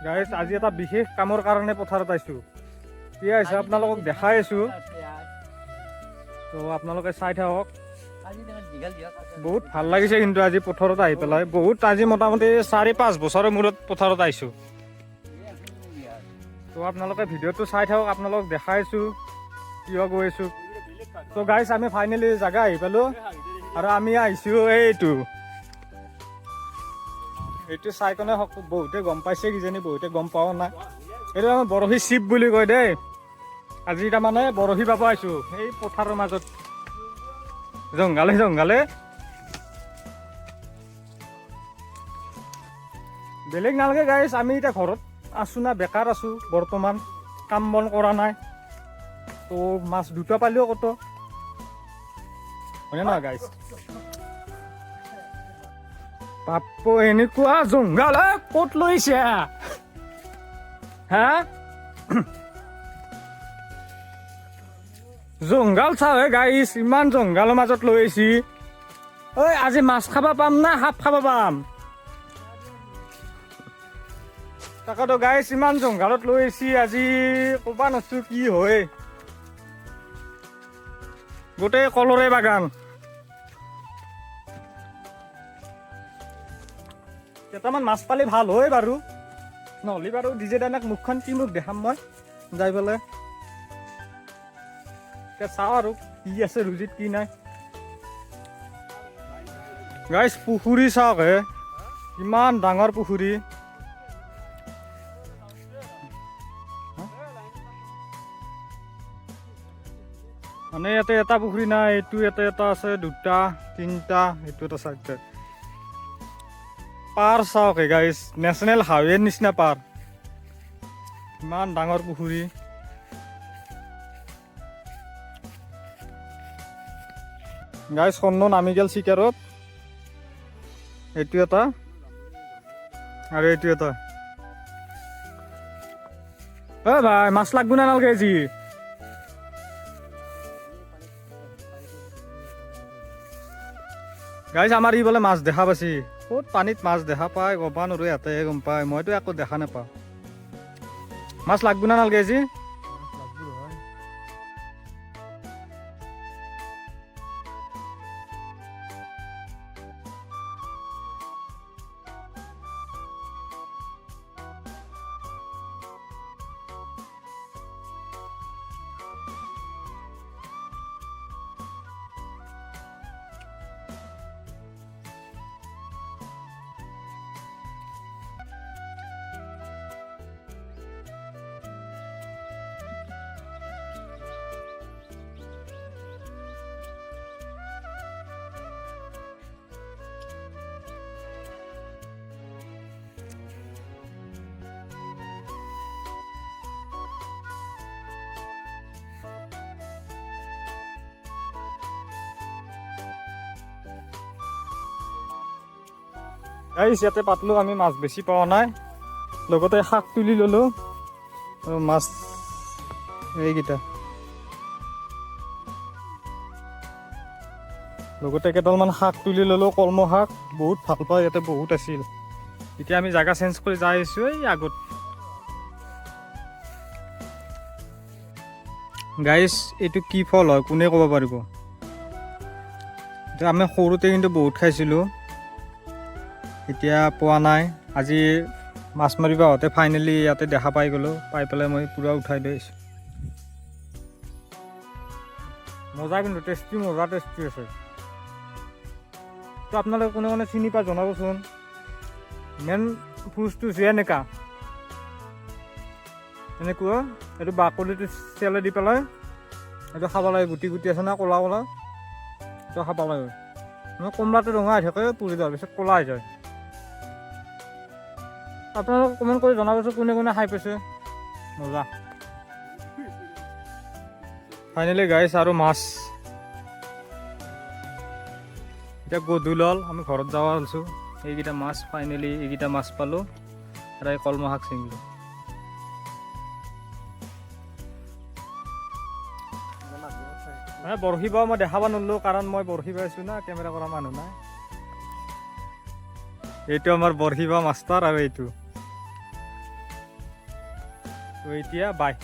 Guys আজি এটা বিশেষ কামৰ কাৰণে পথাৰত আহিছোঁ। কি আহিছে আপোনালোকক দেখাই আছোঁ, তো আপোনালোকে চাই থাকক। বহুত ভাল লাগিছে কিন্তু আজি পথাৰত আহি পেলাই, বহুত আজি মোটামুটি 4-5 বছৰৰ মূৰত পথাৰত আহিছোঁ। তো আপোনালোকে ভিডিঅ'টো চাই থাকক, আপোনালোকক দেখাইছোঁ কিয় গৈ আছোঁ। তো গাইজ আমি ফাইনেলি জাগা আহি পালোঁ আৰু আমি আহিছোঁ এইটো চাই কেনে বহুতে গম পাইছে, কিজানি বহুতে গম পোৱা নাই। এইটো আমাৰ বৰশী চিপ বুলি কয় দেই। আজি তাৰমানে বৰশী পাব আহিছোঁ এই পথাৰৰ মাজত, জংঘালে বেলেগ নালাগে গাইজ। আমি এতিয়া ঘৰত আছোঁ না, বেকাৰ আছোঁ বৰ্তমান, কাম বন কৰা নাই। তো মাছ দুটা পালেও কত হয়নে নহয় গাইজ? পাপ্পু এনেকুৱা জংঘাল ক'ত লৈছে হা? জংঘাল চাওঁ গাইজ, ইমান জংঘালৰ মাজত লৈ আহিছি। ঐ আজি মাছ খাব পাম না সাপ খাব পাম? তাকেতো গাইজ ইমান জংঘালত লৈ আহিছি, আজি ক'বা নোৱাৰছো কি হয়। গোটেই কলৰে বাগান। কেইটামান মাছ পালে ভাল হয় বাৰু, নহ'লে বাৰু ডিজে দানাক মুখখন কি মুখ দেখাম মই যাই পেলাই। এতিয়া চাওঁ আৰু কি আছে ৰুজিত কি নাই। গাইজ পুখুৰী চাওক ইমান ডাঙৰ পুখুৰী। মানে ইয়াতে এটা পুখুৰী নাই, এইটো ইয়াতে এটা আছে, দুটা তিনিটা, এইটো এটা চাৰিটা। পাৰ চাওক গাইজ, নেশ্যনেল হাইৱেৰ নিচিনা পাৰ, ইমান ডাঙৰ পুখুৰী। গাইজ সন্ন নামি গেল চিকাৰত, এইটো এটা আৰু এইটো এটা। ভাই মাছ লাগব না নালগে আজি? গাইজ আমাৰ ই বোলে মাছ দেখা পাইছি। ক'ত পানীত মাছ দেখা পায় ক'বা নোৱাৰো, ইয়াতেহে গম পায়, মইতো একো দেখা নাপাওঁ। মাছ লাগব না নালগে আজি? গাইজ ইয়াতে পাতলো, আমি মাছ বেছি পোৱা নাই, লগতে শাক তুলি ল'লোঁ আৰু মাছ এইকেইটা, লগতে কেইডালমান শাক তুলি ল'লোঁ, কলমৌ শাক বহুত ভাল পাওঁ, ইয়াতে বহুত আছিল। এতিয়া আমি জাগা চেঞ্জ কৰি যাই আছোঁ এই আগত। গাইজ এইটো কি ফল হয় কোনে ক'ব পাৰিব? এতিয়া আমি সৰুতে কিন্তু বহুত খাইছিলোঁ, এতিয়া পোৱা নাই। আজি মাছ মাৰিব আহোঁতে ফাইনেলি ইয়াতে দেখা পাই গ'লোঁ, পাই পেলাই মই পূৰা উঠাই লৈ আহিছোঁ। মজা কিন্তু টেষ্টি, মজা টেষ্টি আছে। তো আপোনালোকে কোনে কোনে চিনি পায় জনাবচোন। মেইন ফ্ৰুটছটো হৈছে এনেকুৱা এইটো বাকলিটো তেলে দি পেলাই এইটো খাব লাগে। গুটি গুটি আছে না ক'লা ক'লা, এইটো খাব লাগে। মানে কমলাটো ৰঙা হৈ থাকে, পুৰি যোৱাৰ পিছত ক'লা হৈ যায়। আপোনালোকে কমেণ্ট কৰি জনাবচোন কোনে কোনে খাই পাইছে, মজা। ফাইনেলি গাইছ আৰু মাছ এতিয়া গধূলি হ'ল, আমি ঘৰত যাব ওলাইছোঁ। এইকেইটা মাছ ফাইনেলি এইকেইটা মাছ পালোঁ আৰু এই কলমৌ শাক ছিঙিলোঁ। বৰশী বাও মই দেখাব নোৱাৰিলোঁ, কাৰণ মই বৰশী বাইছোঁ না, কেমেৰা কৰা মানুহ নাই। এইটো আমাৰ বৰশী বা মাষ্টাৰ আৰু এইটো তো এতিয়া বাই।